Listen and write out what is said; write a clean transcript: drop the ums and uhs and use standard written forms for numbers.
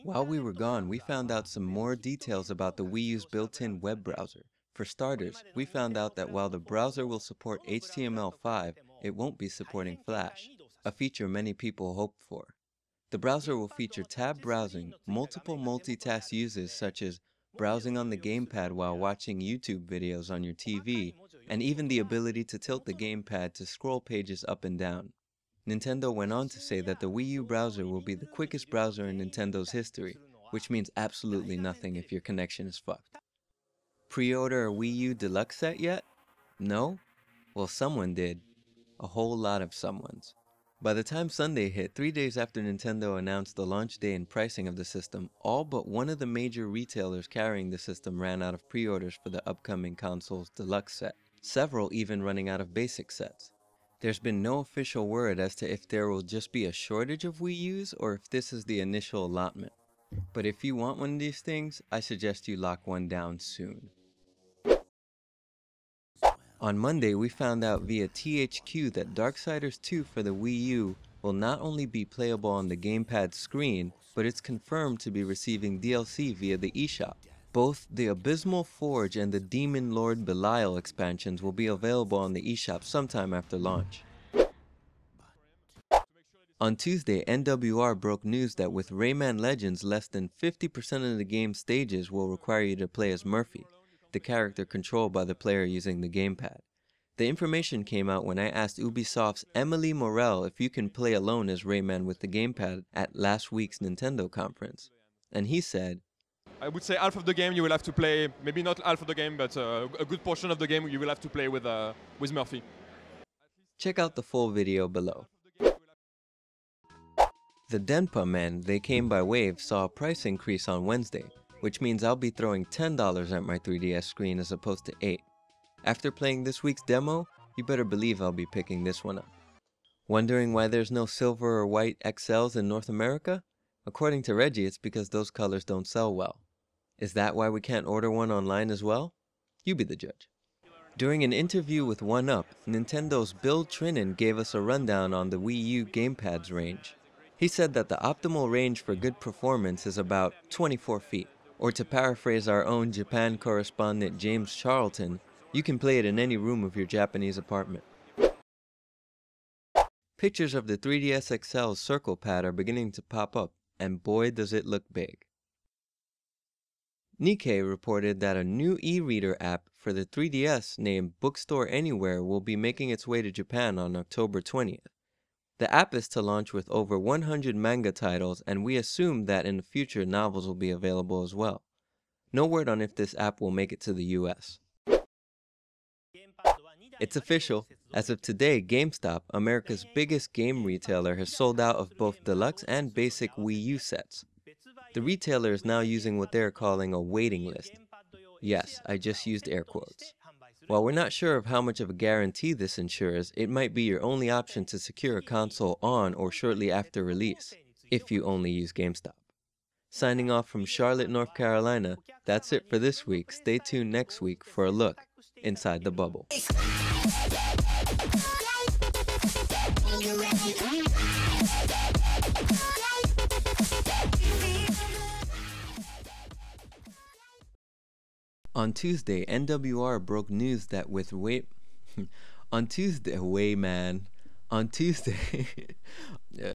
While we were gone, we found out some more details about the Wii U's built-in web browser. For starters, we found out that while the browser will support HTML5, it won't be supporting Flash, a feature many people hoped for. The browser will feature tab browsing, multiple multitask uses such as browsing on the GamePad while watching YouTube videos on your TV, and even the ability to tilt the GamePad to scroll pages up and down. Nintendo went on to say that the Wii U browser will be the quickest browser in Nintendo's history, which means absolutely nothing if your connection is fucked. Pre-order a Wii U Deluxe set yet? No? Well, someone did. A whole lot of someones. By the time Sunday hit, 3 days after Nintendo announced the launch day and pricing of the system, all but one of the major retailers carrying the system ran out of pre-orders for the upcoming console's Deluxe set, several even running out of basic sets. There's been no official word as to if there will just be a shortage of Wii U's or if this is the initial allotment. But if you want one of these things, I suggest you lock one down soon. On Monday, we found out via THQ that Darksiders 2 for the Wii U will not only be playable on the GamePad screen, but it's confirmed to be receiving DLC via the eShop. Both the Abysmal Forge and the Demon Lord Belial expansions will be available on the eShop sometime after launch. On Tuesday, NWR broke news that with Rayman Legends, less than 50% of the game's stages will require you to play as Murphy, the character controlled by the player using the GamePad. The information came out when I asked Ubisoft's Emily Morel if you can play alone as Rayman with the GamePad at last week's Nintendo conference. And he said, I would say half of the game you will have to play, maybe not half of the game, but a good portion of the game you will have to play with Murphy. Check out the full video below. The Denpa men, they came by wave, saw a price increase on Wednesday, which means I'll be throwing $10 at my 3DS screen as opposed to $8. After playing this week's demo, you better believe I'll be picking this one up. Wondering why there's no silver or white XLs in North America? According to Reggie, it's because those colors don't sell well. Is that why we can't order one online as well? You be the judge. During an interview with 1UP, Nintendo's Bill Trinan gave us a rundown on the Wii U gamepad's range. He said that the optimal range for good performance is about 24 feet. Or to paraphrase our own Japan correspondent James Charlton, you can play it in any room of your Japanese apartment. Pictures of the 3DS XL's circle pad are beginning to pop up, and boy does it look big. Nikkei reported that a new e-reader app for the 3DS named Bookstore Anywhere will be making its way to Japan on October 20th. The app is to launch with over 100 manga titles, and we assume that in the future novels will be available as well. No word on if this app will make it to the US. It's official. As of today, GameStop, America's biggest game retailer, has sold out of both deluxe and basic Wii U sets. The retailer is now using what they're calling a waiting list. Yes, I just used air quotes. While we're not sure of how much of a guarantee this ensures, it might be your only option to secure a console on or shortly after release, if you only use GameStop. Signing off from Charlotte, North Carolina, that's it for this week. Stay tuned next week for a look inside the bubble. On Tuesday, NWR broke news that with On Tuesday,